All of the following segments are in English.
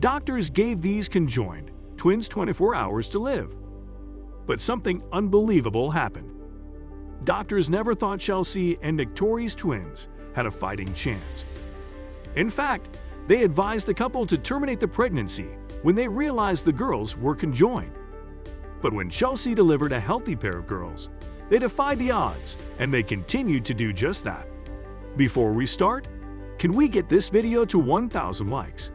Doctors gave these conjoined twins 24 hours to live. But something unbelievable happened. Doctors never thought Chelsea and Niktori's twins had a fighting chance. In fact, they advised the couple to terminate the pregnancy when they realized the girls were conjoined. But when Chelsea delivered a healthy pair of girls, they defied the odds, and they continued to do just that. Before we start, can we get this video to 1,000 likes?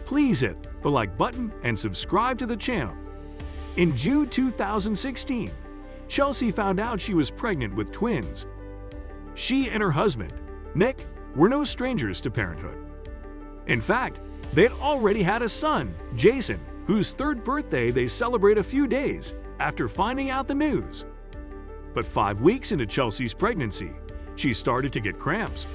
Please hit the like button and subscribe to the channel. In June 2016, Chelsea found out she was pregnant with twins. She and her husband, Nick, were no strangers to parenthood. In fact, they had already had a son, Jason, whose third birthday they celebrate a few days after finding out the news. But 5 weeks into Chelsea's pregnancy, she started to get cramps.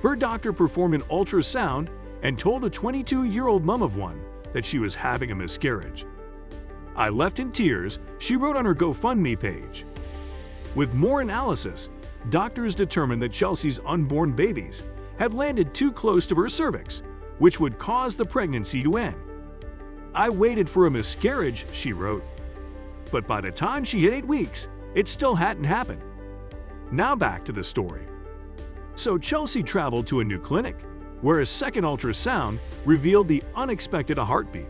Her doctor performed an ultrasound and told a 22-year-old mom of one that she was having a miscarriage. "I left in tears," she wrote on her GoFundMe page. With more analysis, doctors determined that Chelsea's unborn babies had landed too close to her cervix, which would cause the pregnancy to end. "I waited for a miscarriage," she wrote. But by the time she hit 8 weeks, it still hadn't happened. Now back to the story. So Chelsea traveled to a new clinic, where a second ultrasound revealed the unexpected heartbeat.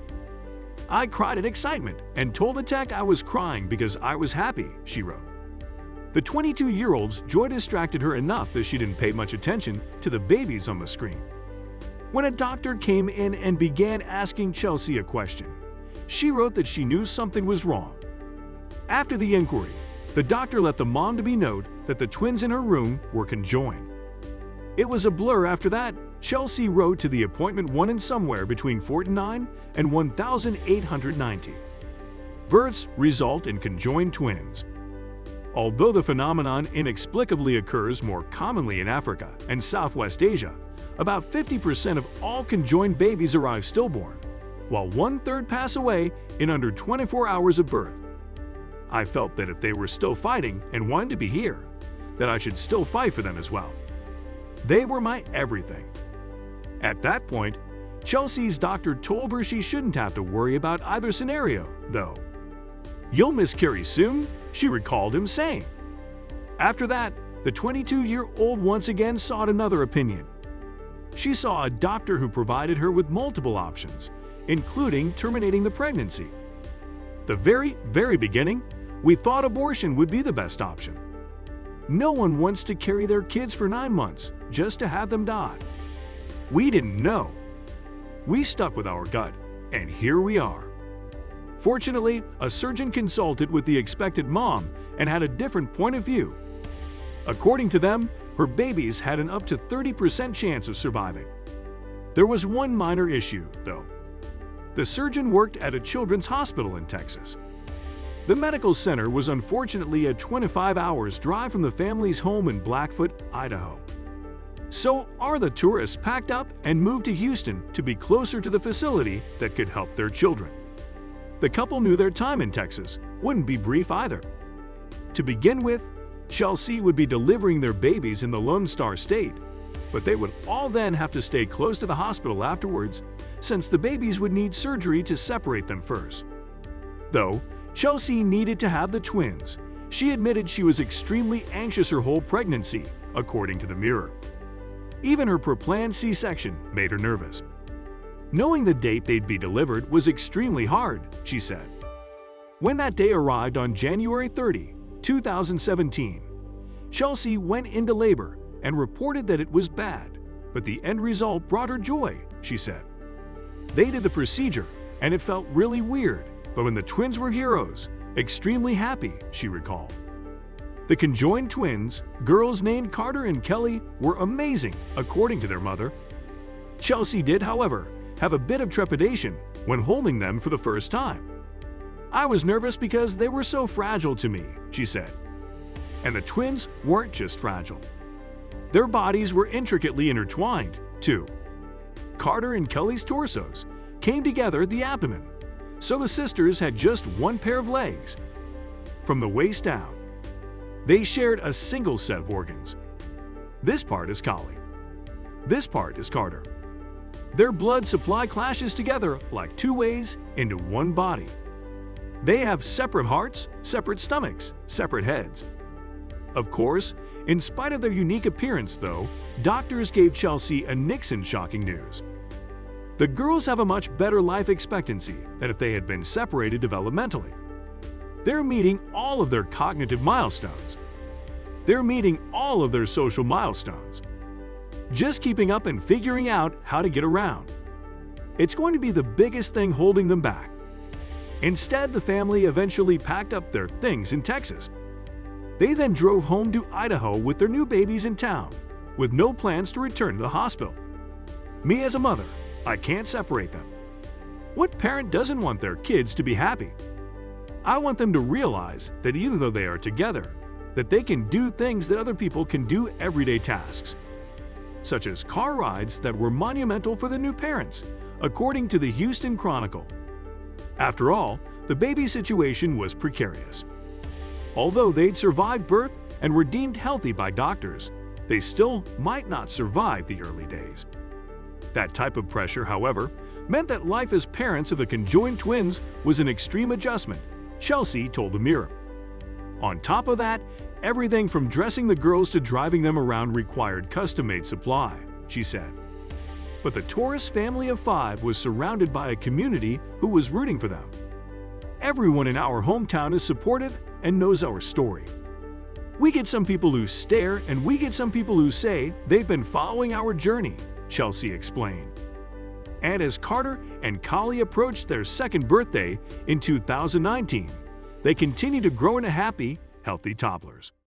"I cried in excitement and told the tech I was crying because I was happy," she wrote. The 22-year-old's joy distracted her enough that she didn't pay much attention to the babies on the screen. When a doctor came in and began asking Chelsea a question, she wrote that she knew something was wrong. After the inquiry, the doctor let the mom-to-be know that the twins in her room were conjoined. It was a blur after that. Chelsea wrote to the appointment one in somewhere between 49 and 1,890. Births result in conjoined twins. Although the phenomenon inexplicably occurs more commonly in Africa and Southwest Asia, about 50% of all conjoined babies arrive stillborn, while 1/3 pass away in under 24 hours of birth. I felt that if they were still fighting and wanted to be here, that I should still fight for them as well. They were my everything. At that point, Chelsea's doctor told her she shouldn't have to worry about either scenario, though. "You'll miscarry soon," she recalled him saying. After that, the 22-year-old once again sought another opinion. She saw a doctor who provided her with multiple options, including terminating the pregnancy. "The very beginning, we thought abortion would be the best option. No one wants to carry their kids for 9 months just to have them die. We didn't know. We stuck with our gut, and here we are." Fortunately, a surgeon consulted with the expected mom and had a different point of view. According to them, her babies had an up to 30% chance of surviving. There was one minor issue, though. The surgeon worked at a children's hospital in Texas. The medical center was unfortunately a 25 hours drive from the family's home in Blackfoot, Idaho. So the tourists packed up and moved to Houston to be closer to the facility that could help their children. The couple knew their time in Texas wouldn't be brief either. To begin with, Chelsea would be delivering their babies in the Lone Star State, but they would all then have to stay close to the hospital afterwards, since the babies would need surgery to separate them first. Though Chelsea needed to have the twins, she admitted she was extremely anxious her whole pregnancy, according to the Mirror. Even her pre-planned C-section made her nervous. Knowing the date they'd be delivered was extremely hard, she said. When that day arrived on January 30, 2017, Chelsea went into labor and reported that it was bad, but the end result brought her joy, she said. "They did the procedure, and it felt really weird, but when the twins were heroes, extremely happy," she recalled. The conjoined twins, girls named Carter and Kelly, were amazing, according to their mother. Chelsea did, however, have a bit of trepidation when holding them for the first time. "I was nervous because they were so fragile to me," she said. And the twins weren't just fragile. Their bodies were intricately intertwined, too. Carter and Kelly's torsos came together at the abdomen, so the sisters had just one pair of legs. From the waist down, they shared a single set of organs. This part is Collie. This part is Carter. Their blood supply clashes together like two ways into one body. They have separate hearts, separate stomachs, separate heads. Of course, in spite of their unique appearance though, doctors gave Chelsea and Nixon shocking news. The girls have a much better life expectancy than if they had been separated developmentally. They're meeting all of their cognitive milestones. They're meeting all of their social milestones. Just keeping up and figuring out how to get around. It's going to be the biggest thing holding them back. Instead, the family eventually packed up their things in Texas. They then drove home to Idaho with their new babies in town, with no plans to return to the hospital. Me as a mother, I can't separate them. What parent doesn't want their kids to be happy? I want them to realize that even though they are together, that they can do things that other people can do, everyday tasks, such as car rides that were monumental for the new parents, according to the Houston Chronicle. After all, the baby situation was precarious. Although they'd survived birth and were deemed healthy by doctors, they still might not survive the early days. That type of pressure, however, meant that life as parents of the conjoined twins was an extreme adjustment, Chelsea told the Mirror. On top of that, everything from dressing the girls to driving them around required custom-made supply, she said. But the Torres family of 5 was surrounded by a community who was rooting for them. Everyone in our hometown is supportive and knows our story. We get some people who stare and we get some people who say they've been following our journey, Chelsea explained. And as Carter and Kali approached their second birthday in 2019, they continue to grow into happy, healthy toddlers.